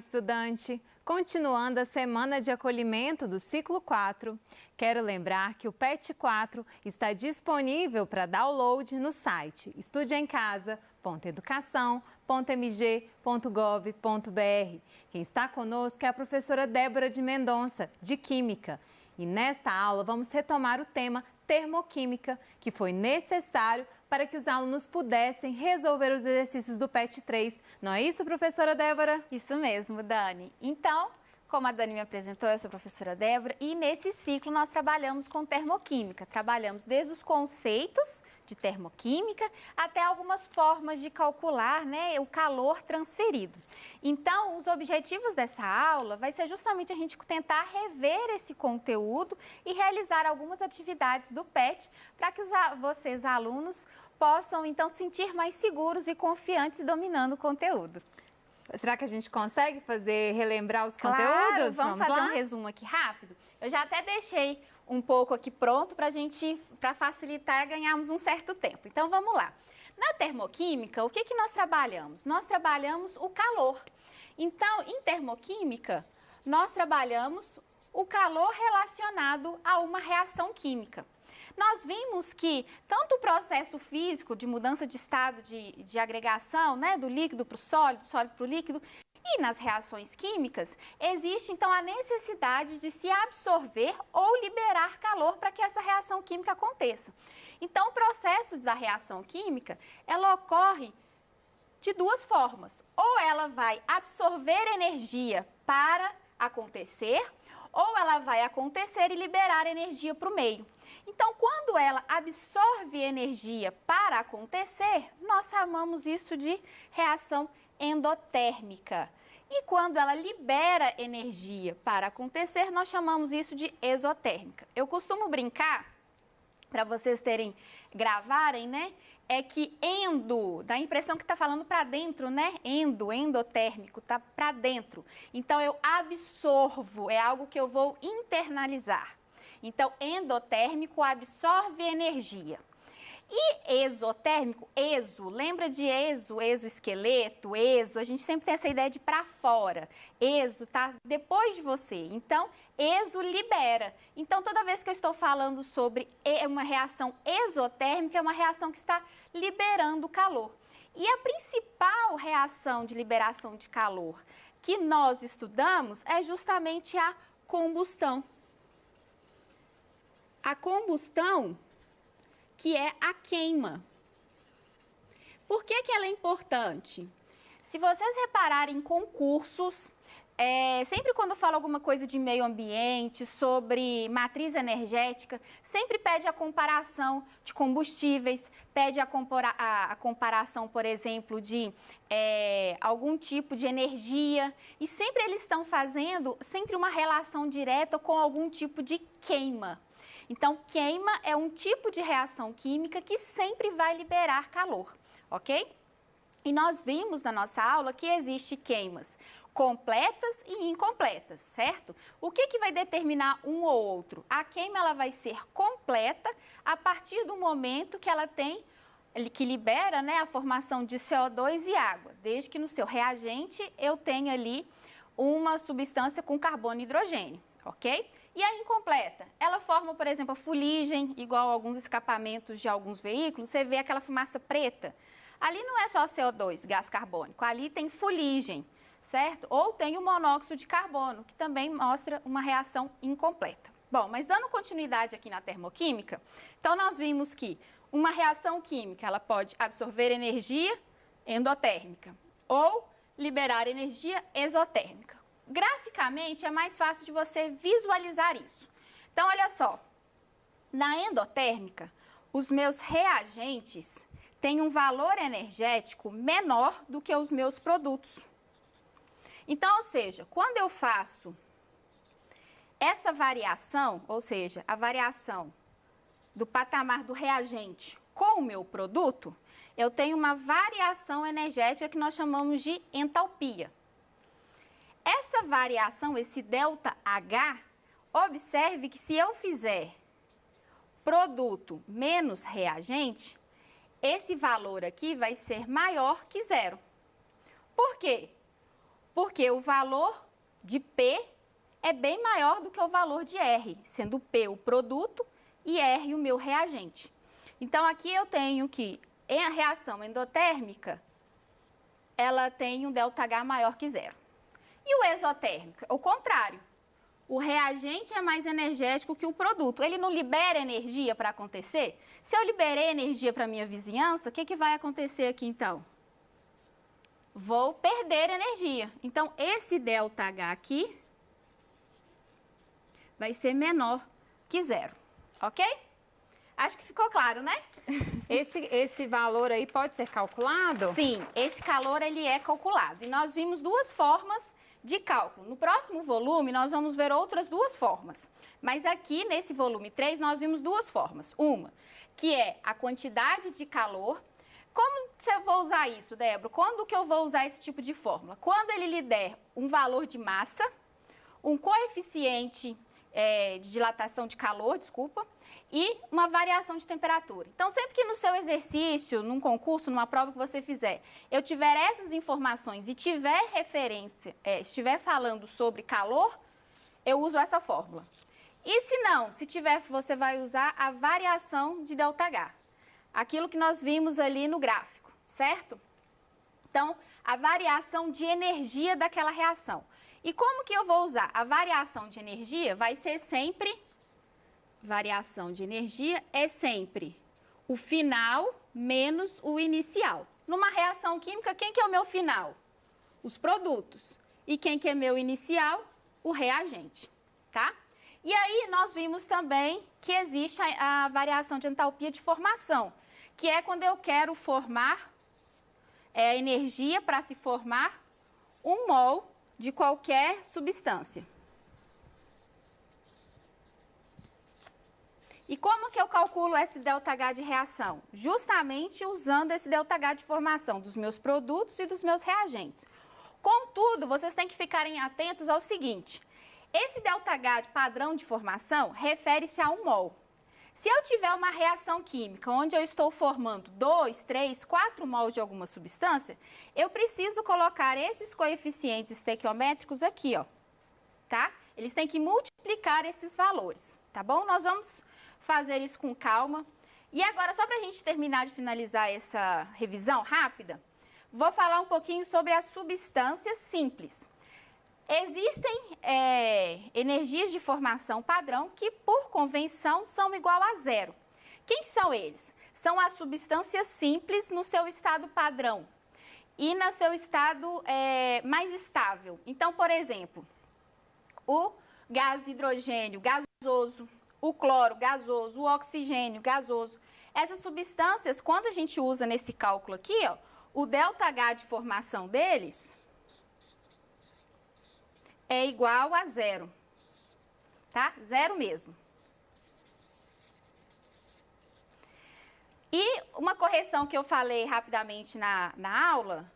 estudante! Continuando a semana de acolhimento do ciclo 4, quero lembrar que o PET 4 está disponível para download no site estudeemcasa.educação.mg.gov.br. Quem está conosco é a professora Débora de Mendonça, de Química. E nesta aula vamos retomar o tema termoquímica, que foi necessário para que os alunos pudessem resolver os exercícios do PET 3. Não é isso, professora Débora? Isso mesmo, Dani. Então, como a Dani me apresentou, eu sou a professora Débora e nesse ciclo nós trabalhamos com termoquímica. Trabalhamos desde os conceitos de termoquímica até algumas formas de calcular, né, o calor transferido. Então, os objetivos dessa aula vai ser justamente a gente tentar rever esse conteúdo e realizar algumas atividades do PET para que vocês, alunos, possam então se sentir mais seguros e confiantes dominando o conteúdo. Será que a gente consegue relembrar os conteúdos? Claro, vamos fazer um resumo aqui rápido. Eu já até deixei um pouco aqui pronto para facilitar e ganharmos um certo tempo. Então, vamos lá. Na termoquímica, o que nós trabalhamos? Nós trabalhamos o calor. Então, em termoquímica, nós trabalhamos o calor relacionado a uma reação química. Nós vimos que tanto o processo físico de mudança de estado de agregação, né, do líquido para o sólido, do sólido para o líquido, e nas reações químicas, existe então a necessidade de se absorver ou liberar calor para que essa reação química aconteça. Então, o processo da reação química, ela ocorre de duas formas. Ou ela vai absorver energia para acontecer, ou ela vai acontecer e liberar energia para o meio. Então, quando ela absorve energia para acontecer, nós chamamos isso de reação endotérmica. E quando ela libera energia para acontecer, nós chamamos isso de exotérmica. Eu costumo brincar, para vocês gravarem, né? É que endo, dá a impressão que está falando para dentro, né? Endotérmico, tá para dentro. Então, eu absorvo, é algo que eu vou internalizar. Então, endotérmico absorve energia. E exotérmico, lembra de exoesqueleto, a gente sempre tem essa ideia de para fora. Tá depois de você. Então, libera. Então, toda vez que eu estou falando sobre uma reação exotérmica, é uma reação que está liberando calor. E a principal reação de liberação de calor que nós estudamos é justamente a combustão. A combustão, que é a queima. Por que ela é importante? Se vocês repararem em concursos, sempre quando eu falo alguma coisa de meio ambiente, sobre matriz energética, sempre pede a comparação de combustíveis, pede a comparação, por exemplo, de algum tipo de energia, e sempre eles estão fazendo sempre uma relação direta com algum tipo de queima. Então, queima é um tipo de reação química que sempre vai liberar calor, ok? E nós vimos na nossa aula que existe queimas completas e incompletas, certo? O que vai determinar um ou outro? A queima ela vai ser completa a partir do momento que ela que libera, né, a formação de CO2 e água, desde que no seu reagente eu tenha ali uma substância com carbono e hidrogênio, ok? E a incompleta, ela forma, por exemplo, a fuligem, igual a alguns escapamentos de alguns veículos, você vê aquela fumaça preta. Ali não é só CO2, gás carbônico, ali tem fuligem, certo? Ou tem o monóxido de carbono, que também mostra uma reação incompleta. Bom, mas dando continuidade aqui na termoquímica, então nós vimos que uma reação química, ela pode absorver energia endotérmica ou liberar energia exotérmica. Graficamente, é mais fácil de você visualizar isso. Então, olha só, na endotérmica, os meus reagentes têm um valor energético menor do que os meus produtos. Então, ou seja, quando eu faço essa variação, ou seja, a variação do patamar do reagente com o meu produto, eu tenho uma variação energética que nós chamamos de entalpia. Essa variação, esse ΔH, observe que se eu fizer produto menos reagente, esse valor aqui vai ser maior que zero. Por quê? Porque o valor de P é bem maior do que o valor de R, sendo P o produto e R o meu reagente. Então, aqui eu tenho que a reação endotérmica, ela tem um ΔH maior que 0. E o exotérmico? O contrário. O reagente é mais energético que o produto. Ele não libera energia para acontecer? Se eu liberei energia para a minha vizinhança, o que vai acontecer aqui então? Vou perder energia. Então, esse ΔH aqui vai ser menor que 0, ok? Acho que ficou claro, né? Esse valor aí pode ser calculado? Sim, esse calor ele é calculado. E nós vimos duas formas de cálculo. No próximo volume, nós vamos ver outras duas formas. Mas aqui, nesse volume 3, nós vimos duas formas. Uma, que é a quantidade de calor. Como eu vou usar isso, Débora? Quando que eu vou usar esse tipo de fórmula? Quando ele lhe der um valor de massa, um coeficiente de dilatação de calor, e uma variação de temperatura. Então, sempre que no seu exercício, num concurso, numa prova que você fizer, eu tiver essas informações e tiver referência, estiver falando sobre calor, eu uso essa fórmula. E se não, se tiver, você vai usar a variação de ΔH. Aquilo que nós vimos ali no gráfico, certo? Então, a variação de energia daquela reação. E como que eu vou usar? A variação de energia vai ser sempre... Variação de energia é sempre o final menos o inicial. Numa reação química, quem que é o meu final? Os produtos. E quem que é meu inicial? O reagente, tá? E aí, nós vimos também que existe a variação de entalpia de formação, que é quando eu quero formar energia para se formar 1 mol de qualquer substância. E como que eu calculo esse ΔH de reação? Justamente usando esse ΔH de formação dos meus produtos e dos meus reagentes. Contudo, vocês têm que ficarem atentos ao seguinte, esse ΔH de padrão de formação refere-se a 1 mol. Se eu tiver uma reação química onde eu estou formando 2, 3, 4 mols de alguma substância, eu preciso colocar esses coeficientes estequiométricos aqui, ó, tá? Eles têm que multiplicar esses valores, tá bom? Nós vamos fazer isso com calma. E agora, só para a gente terminar de finalizar essa revisão rápida, vou falar um pouquinho sobre as substâncias simples. Existem energias de formação padrão que, por convenção, são igual a 0. Quem que são eles? São as substâncias simples no seu estado padrão e no seu estado mais estável. Então, por exemplo, o gás hidrogênio gasoso, o cloro gasoso, o oxigênio gasoso. Essas substâncias, quando a gente usa nesse cálculo aqui, ó, o ΔH de formação deles é igual a 0, tá? 0 mesmo. E uma correção que eu falei rapidamente na aula,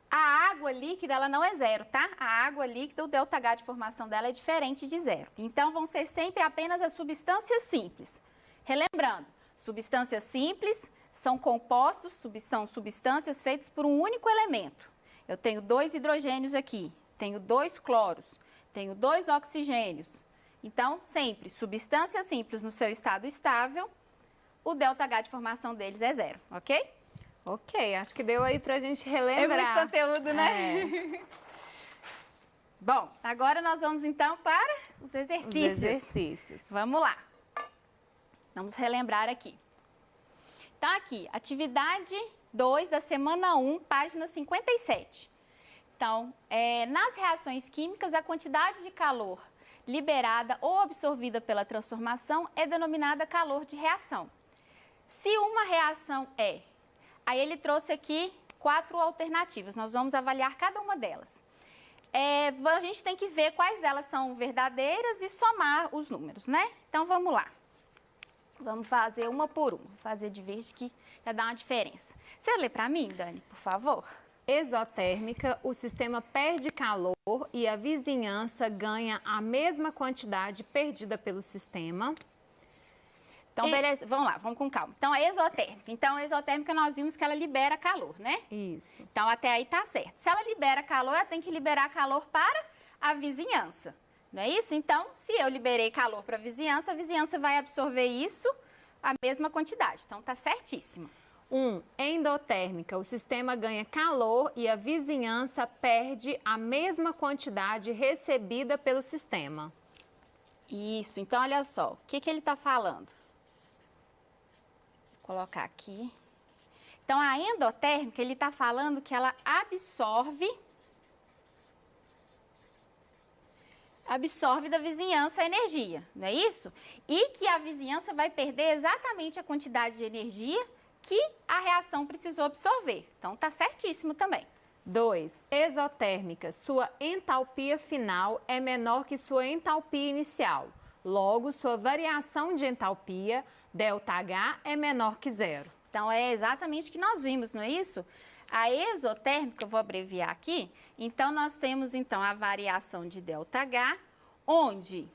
a água líquida, ela não é 0, tá? A água líquida, o ΔH de formação dela é diferente de 0. Então, vão ser sempre apenas as substâncias simples. Relembrando, substâncias simples são compostos, são substâncias feitas por um único elemento. Eu tenho 2 hidrogênios aqui, tenho 2 cloros, tenho 2 oxigênios. Então, sempre, substâncias simples no seu estado estável, o ΔH de formação deles é 0, ok? Ok, acho que deu aí pra gente relembrar. É muito conteúdo, né? Bom, agora nós vamos então para os exercícios. Vamos lá. Vamos relembrar aqui. Então, aqui, atividade 2 da semana 1, página 57. Então, nas reações químicas, a quantidade de calor liberada ou absorvida pela transformação é denominada calor de reação. Se uma reação aí ele trouxe aqui 4 alternativas, nós vamos avaliar cada uma delas. A gente tem que ver quais delas são verdadeiras e somar os números, né? Então, vamos lá. Vamos fazer uma por uma, vou fazer de verde que já dá uma diferença. Você lê para mim, Dani, por favor? Exotérmica, o sistema perde calor e a vizinhança ganha a mesma quantidade perdida pelo sistema. Então, beleza, vamos lá, vamos com calma. Então, a exotérmica. Então, a exotérmica nós vimos que ela libera calor, né? Isso. Então, até aí tá certo. Se ela libera calor, ela tem que liberar calor para a vizinhança. Não é isso? Então, se eu liberei calor para a vizinhança vai absorver isso, a mesma quantidade. Então, tá certíssima. Endotérmica. O sistema ganha calor e a vizinhança perde a mesma quantidade recebida pelo sistema. Isso. Então, olha só. O que ele está falando? Vou colocar aqui. Então, a endotérmica, ele está falando que ela absorve da vizinhança a energia, não é isso? E que a vizinhança vai perder exatamente a quantidade de energia que a reação precisou absorver. Então, tá certíssimo também. 2. Exotérmica. Sua entalpia final é menor que sua entalpia inicial. Logo, sua variação de entalpia, ΔH, é menor que zero. Então, é exatamente o que nós vimos, não é isso? A exotérmica, eu vou abreviar aqui, então nós temos então a variação de ΔH, onde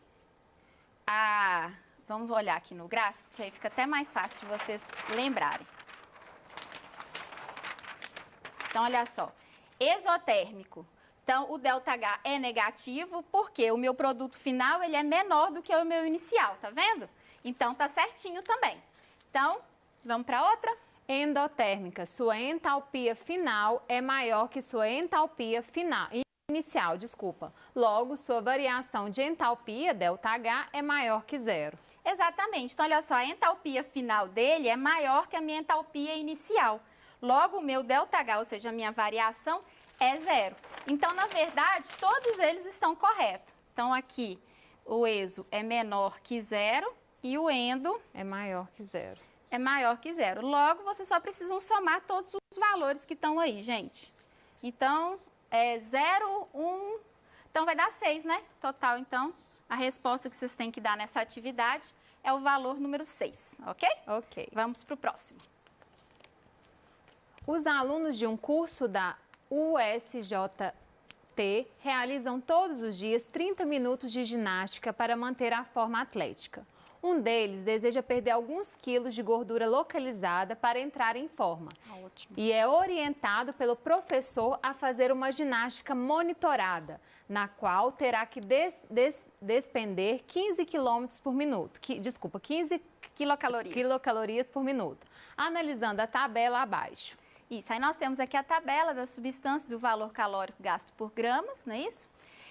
vamos olhar aqui no gráfico, que aí fica até mais fácil de vocês lembrarem. Então, olha só, exotérmico, então o ΔH é negativo, porque o meu produto final ele é menor do que o meu inicial, tá vendo? Então, tá certinho também. Então, vamos para outra? Endotérmica. Sua entalpia final é maior que sua entalpia inicial. Logo, sua variação de entalpia, ΔH, é maior que zero. Exatamente. Então, olha só, a entalpia final dele é maior que a minha entalpia inicial. Logo, o meu ΔH, ou seja, a minha variação, é zero. Então, na verdade, todos eles estão corretos. Então, aqui, o exo é menor que zero e o endo é maior que zero. É maior que zero. Logo, vocês só precisam somar todos os valores que estão aí, gente. Então, é 0, 1... Então, vai dar 6, né? Total, então, a resposta que vocês têm que dar nessa atividade é o valor número 6, ok? Ok. Vamos para o próximo. Os alunos de um curso da USJT realizam todos os dias 30 minutos de ginástica para manter a forma atlética. Um deles deseja perder alguns quilos de gordura localizada para entrar em forma. Ótimo. E é orientado pelo professor a fazer uma ginástica monitorada, na qual terá que despender 15 quilômetros por minuto. 15 quilocalorias por minuto, analisando a tabela abaixo. Isso, aí nós temos aqui a tabela das substâncias e o valor calórico gasto por gramas, não é isso?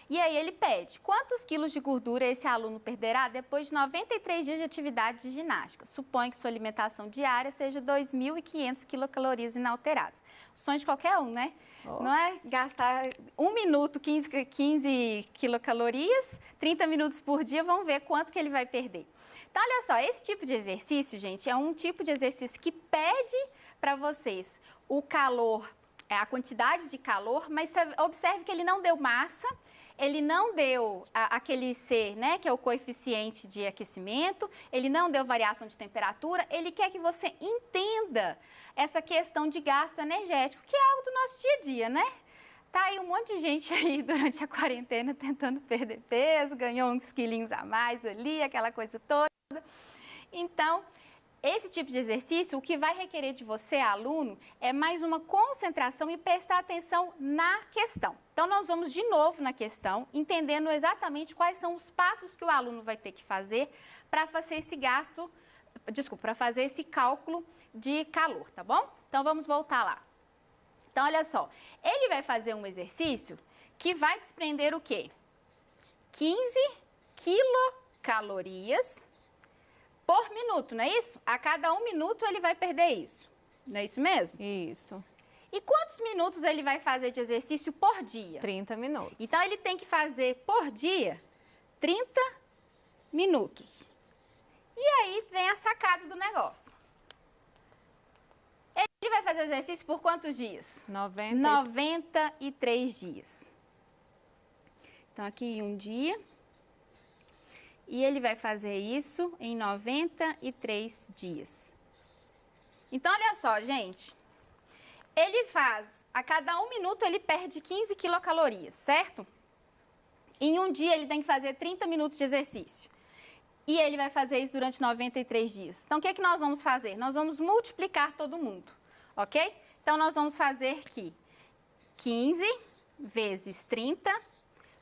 E aí ele pede quantos quilos de gordura esse aluno perderá depois de 93 dias de atividade de ginástica. Supõe que sua alimentação diária seja 2.500 quilocalorias inalteradas. O sonho de qualquer um, né? Oh. Não é gastar 1 minuto 15 quilocalorias, 30 minutos por dia, vamos ver quanto que ele vai perder. Então, olha só, esse tipo de exercício, gente, é um tipo de exercício que pede para vocês o calor, a quantidade de calor, mas observe que ele não deu massa, ele não deu aquele C, né, que é o coeficiente de aquecimento, ele não deu variação de temperatura, ele quer que você entenda essa questão de gasto energético, que é algo do nosso dia a dia, né? Tá aí um monte de gente aí durante a quarentena tentando perder peso, ganhou uns quilinhos a mais ali, aquela coisa toda. Então, esse tipo de exercício, o que vai requerer de você, aluno, é mais uma concentração e prestar atenção na questão. Então, nós vamos de novo na questão, entendendo exatamente quais são os passos que o aluno vai ter que fazer para fazer esse para fazer esse cálculo de calor, tá bom? Então, vamos voltar lá. Então, olha só, ele vai fazer um exercício que vai desprender o quê? 15 quilocalorias por minuto, não é isso? A cada 1 minuto ele vai perder isso. Não é isso mesmo? Isso. E quantos minutos ele vai fazer de exercício por dia? 30 minutos. Então, ele tem que fazer por dia 30 minutos. E aí vem a sacada do negócio. Ele vai fazer o exercício por quantos dias? 93 dias. Então, aqui um dia. E ele vai fazer isso em 93 dias. Então, olha só, gente. Ele faz, a cada 1 minuto ele perde 15 quilocalorias, certo? Em um dia ele tem que fazer 30 minutos de exercício. e ele vai fazer isso durante 93 dias. Então, o que é que nós vamos fazer? Nós vamos multiplicar todo mundo, ok? Então, nós vamos fazer aqui 15 vezes 30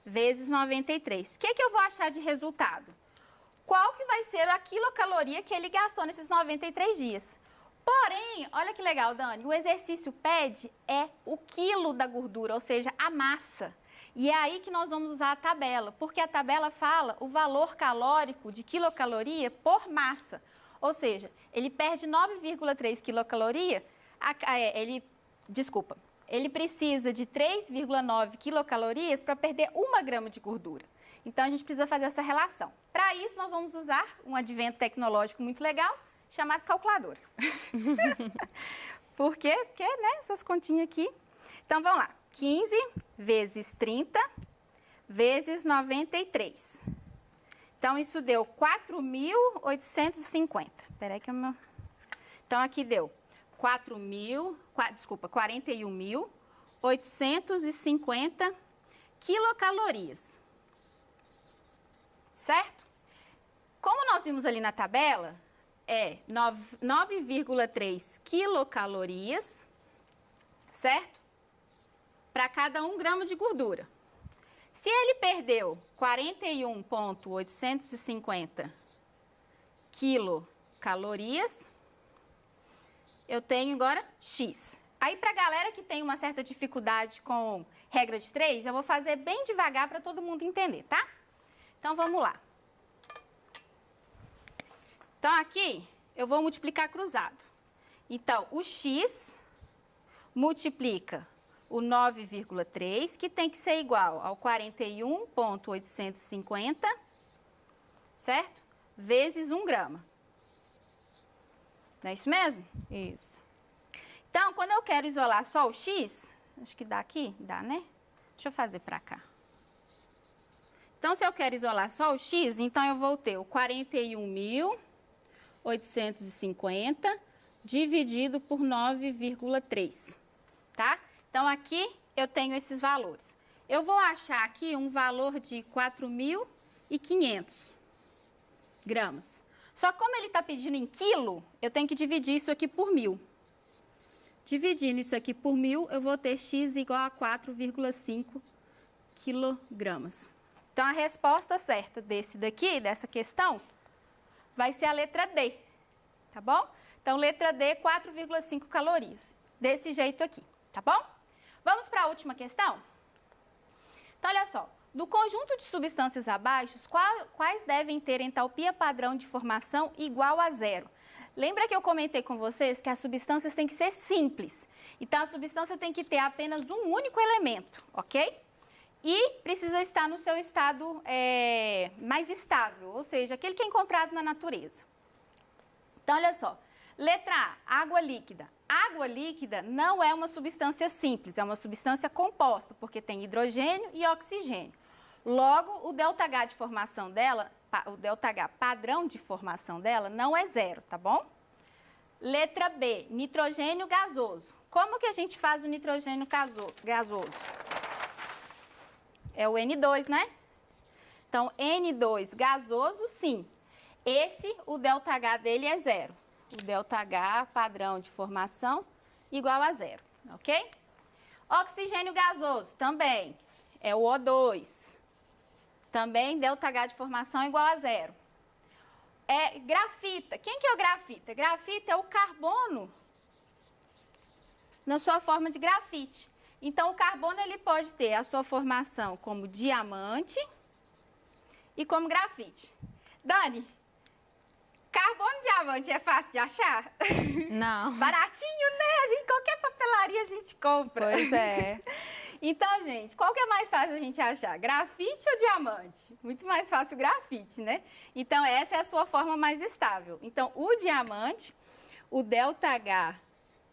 vezes 93. O que é que eu vou achar de resultado? Qual que vai ser a quilocaloria que ele gastou nesses 93 dias? Porém, olha que legal, Dani, o exercício pede o quilo da gordura, ou seja, a massa. E é aí que nós vamos usar a tabela, porque a tabela fala o valor calórico de quilocaloria por massa. Ou seja, ele perde 9,3 quilocaloria, ele precisa de 3,9 quilocalorias para perder 1 grama de gordura. Então, a gente precisa fazer essa relação. Para isso, nós vamos usar um advento tecnológico muito legal, chamado calculadora. Por quê? Porque, né, essas continhas aqui. Então, vamos lá. 15 vezes 30 vezes 93. Então, isso deu 4.850. Espera aí que eu... Então, aqui deu 41.850 quilocalorias. Certo? Como nós vimos ali na tabela, é 9,3 quilocalorias, certo? Para cada 1 grama de gordura. Se ele perdeu 41.850 quilocalorias, eu tenho agora X. Aí, para a galera que tem uma certa dificuldade com regra de 3, eu vou fazer bem devagar para todo mundo entender, tá? Então, vamos lá. Então, aqui, eu vou multiplicar cruzado. Então, o X multiplica o 9,3, que tem que ser igual ao 41.850, certo? Vezes 1 grama. Não é isso mesmo? Isso. Então, quando eu quero isolar só o X, acho que dá aqui? Dá, né? Deixa eu fazer para cá. Então, se eu quero isolar só o X, então eu vou ter o 41.850 dividido por 9,3, tá? Então, aqui eu tenho esses valores. Eu vou achar aqui um valor de 4.500 gramas. Só que como ele está pedindo em quilo, eu tenho que dividir isso aqui por 1.000. Dividindo isso aqui por 1.000, eu vou ter X igual a 4,5 quilogramas. Então, a resposta certa dessa questão, vai ser a letra D, tá bom? Então, letra D, 4,5 calorias. Desse jeito aqui, tá bom? Vamos para a última questão? Então, olha só. Do conjunto de substâncias abaixo, quais devem ter entalpia padrão de formação igual a 0? Lembra que eu comentei com vocês que as substâncias têm que ser simples. Então, a substância tem que ter apenas um único elemento, ok? E precisa estar no seu estado mais estável, ou seja, aquele que é encontrado na natureza. Então, olha só. Letra A, água líquida. Água líquida não é uma substância simples, é uma substância composta, porque tem hidrogênio e oxigênio. Logo, o ΔH de formação dela, o ΔH padrão de formação dela não é 0, tá bom? Letra B, nitrogênio gasoso. Como que a gente faz o nitrogênio gasoso? É o N2, né? Então, N2 gasoso, sim. O ΔH dele é 0. O ΔH padrão de formação igual a 0, ok? Oxigênio gasoso, também, é o O2. Também ΔH de formação igual a 0. Grafita, quem que é o grafita? Grafita é o carbono na sua forma de grafite. Então, o carbono ele pode ter a sua formação como diamante e como grafite. Dani, carbono e diamante é fácil de achar? Não. Baratinho, né? Qualquer papelaria a gente compra. Pois é. Então, gente, qual que é mais fácil a gente achar? Grafite ou diamante? Muito mais fácil o grafite, né? Então, essa é a sua forma mais estável. Então, o diamante, o ΔH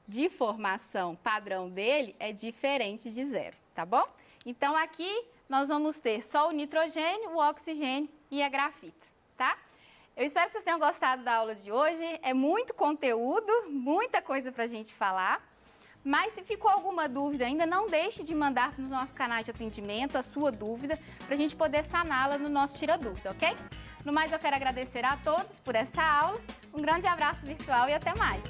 de formação padrão dele é diferente de 0, tá bom? Então, aqui nós vamos ter só o nitrogênio, o oxigênio e a grafita, tá? Eu espero que vocês tenham gostado da aula de hoje. É muito conteúdo, muita coisa pra gente falar. Mas se ficou alguma dúvida ainda, não deixe de mandar nos nossos canais de atendimento a sua dúvida para a gente poder saná-la no nosso Tira Dúvida, ok? No mais, eu quero agradecer a todos por essa aula. Um grande abraço virtual e até mais!